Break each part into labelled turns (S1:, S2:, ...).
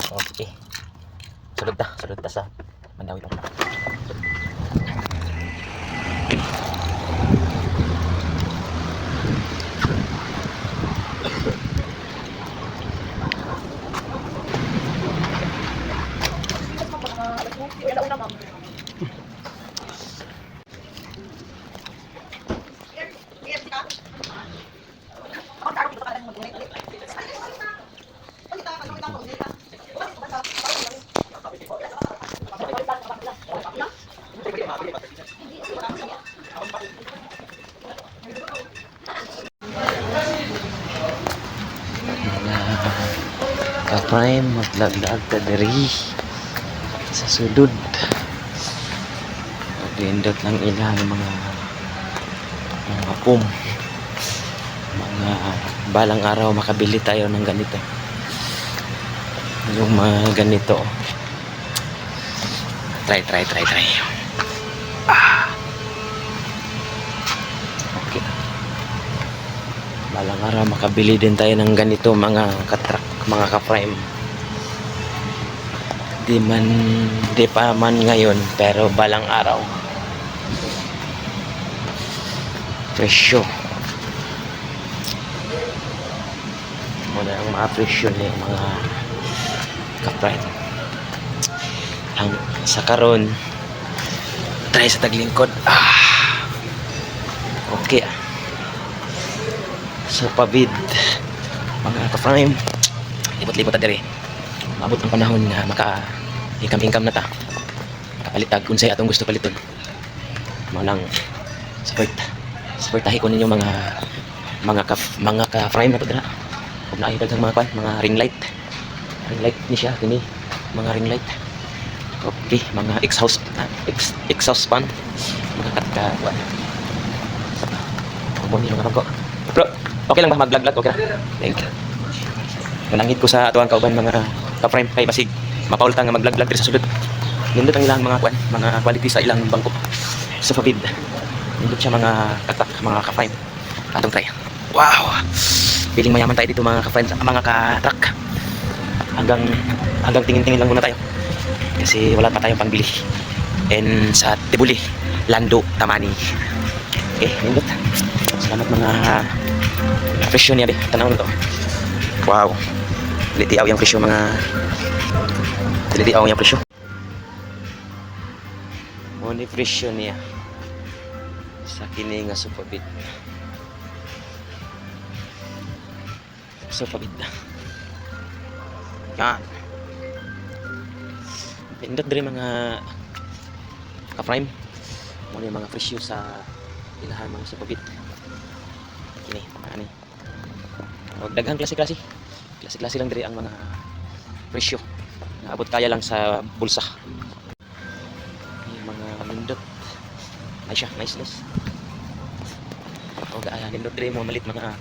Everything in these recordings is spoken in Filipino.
S1: Okay. Sulod ta sa Mandawi pa. Ka-prime, maglaglag ta diri sa sudod. Pindot lang ilang mga pum. Mga balang araw makabili tayo ng ganito. Yung mga ganito. Try. Okay. Balang araw makabili din tayo ng ganito mga katrak, mga ka-prime. Di pa man ngayon pero balang araw. Presyo. Muna ang mga presyo niya mga ka-prime. Ang sa karon try sa taglingkod. Okay. So pavid mga ka-prime, libot-libot ta diri. Maabot ang panahon nga maka income na ta. Makapalit kung say atong gusto paliton. Mo nang supportahi ko ninyo mga ka-frame na to dira. Kung naay daghang mga ring light ni siya kini, mga ring light. Okay, mga exhaust fan, mga katka. Kumo ni mga ko. Bro, okay lang ba mag-vlog? Okay ra. Thank you. Nanangit ko sa atuang kauban mga ka-frame kay basig mapaultang nga mag-vlog diri sa sulod. Nindot ang ilang mga quality sa ilang bangko. So Favid. Nindot siya mga katak, mga ka-frame. Atong try. Wow. Feeling mayaman tayo dito mga ka-frame, mga ka-truck. Hanggang tingin-tingin lang muna tayo. Kasi wala pa tayong pangbili. And sa Tibuli, Lando, Tamani. Okay, nindot. Salamat mga presyo niya, tanaw na to. Wow. Litiaw yung presyo mga presyo. Moni presyo niya sa kini nga Supabit. Yan. Pindot diri mga ka-prime. Moni mga presyo sa ilahan mga Supabit. Kini, ani. Daghang klase-klase lang diri ang mga presyo. Naabot kaya lang sa bulsa. Yung mga lindot. Ay siya, nice. O lindot diri mo malit mga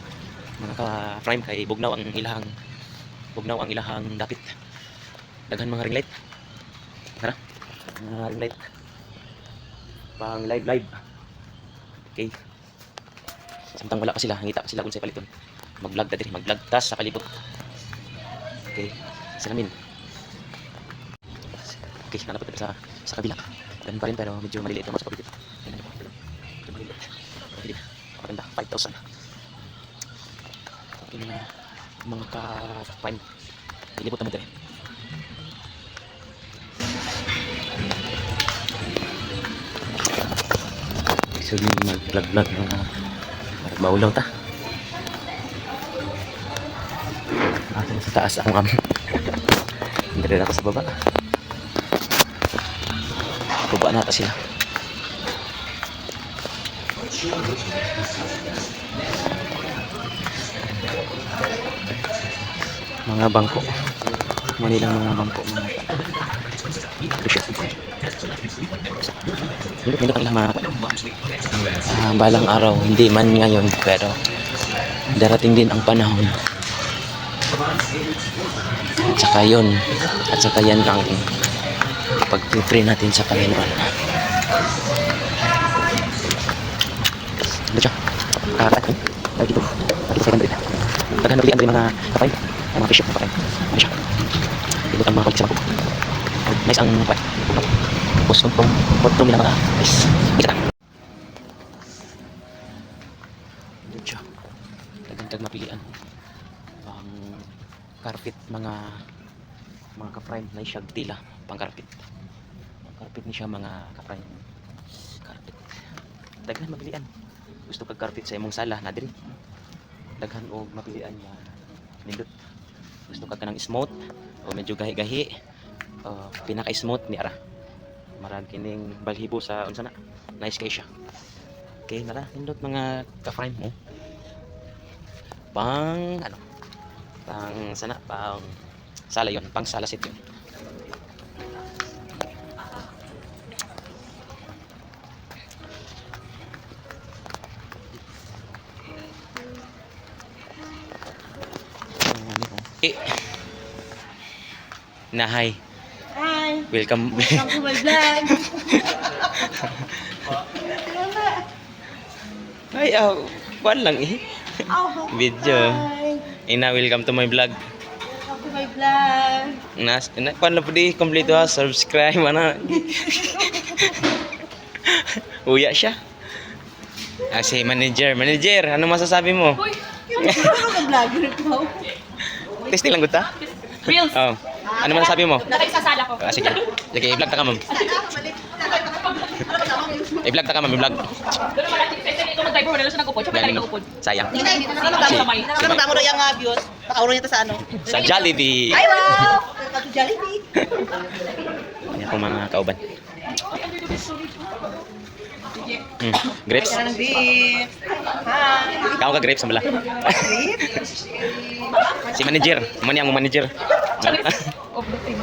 S1: ka-prime kay bugnaw ang ilahang dapit. Daghan mga ring light. Tara. Mga ring light. Pang live. Okay. Samtang wala pa sila, ngita pa sila kung sa paliton. Mag-vlog ta diri, mag-vlog tas sa palibot. Okay, salamin. Okay, hanap tayo sa kabila. Ganun pa rin pero medyo maliliit ang sa pabit. Medyo maliliit. Okay, maganda, 5,000. Okay na mga ka-prime. Ilibot naman diri. So, mag-vlog mga baulaw ta. Atin sa taas akong Dari ako sa baba. Baba na sila. Mga bangko. Manilang mga bangko. Hindi kanila balang araw, hindi man ngayon pero darating din ang panahon. At saka yan ang pag-pray natin sa Panginoon. Ano siya? Dito sa ganda. Paghan nabili ang mga kapay, mga fish na kapay. Ano siya? Pindot ang mga balik sa bako. Nice ang buwan. Tapos kung nila mga nice. Isa na. Pindot siya. Dagantag mapilian. Ang carpet mga ka-prime na siya tila pang carpet. Ang carpet ni siya mga ka-prime. Carpet. Daghan mapilian. Gusto kag carpet sa imong sala na diri. Daghan og mapilian nga nindot. Gusto ka kanang smooth o medyo gahi-gahi. Pinaka-smooth ni ara. Marag kining balhibo sa unsa na. Nice kay siya. Okay, nara nindot mga ka-frame mo. Pang ano? Pang sana pang sala yon, pang sala set yon. Na hi.
S2: Hi!
S1: Welcome.
S2: Welcome to my vlog!
S1: Ay, kuan lang eh.
S2: Oh,
S1: Video.
S2: hi!
S1: Ina, welcome to my vlog.
S2: Welcome to my vlog!
S1: Kuan lang po di, complete ha, subscribe mana. Uya siya. Si manager, ano masasabi mo?
S2: Uy! Yung vlogger ko.
S1: Testing lang gud ta?
S3: Reels.
S1: Oh. Ano masasabi mo?
S3: Nakisasala ko.
S1: Sige. Sige, i-vlog ta ka, ma'am. I-vlog ta ka, ma'am, i-vlog.
S3: Pero malaki kasi ito mag-driver wala siya nagupod. Siya may
S1: Galing.
S3: nagupod.
S1: Sayang.
S2: Ano mo yung views? Nakauro niya sa ano?
S1: Sa Jollibee.
S2: Hi, wow! Welcome to Jollibee!
S1: Yan po mga kauban. Grapes?
S2: Kaya ng beef! Hi!
S1: Kaon ka grapes sa mala. Si manager. Man yang manager.
S3: Of the team.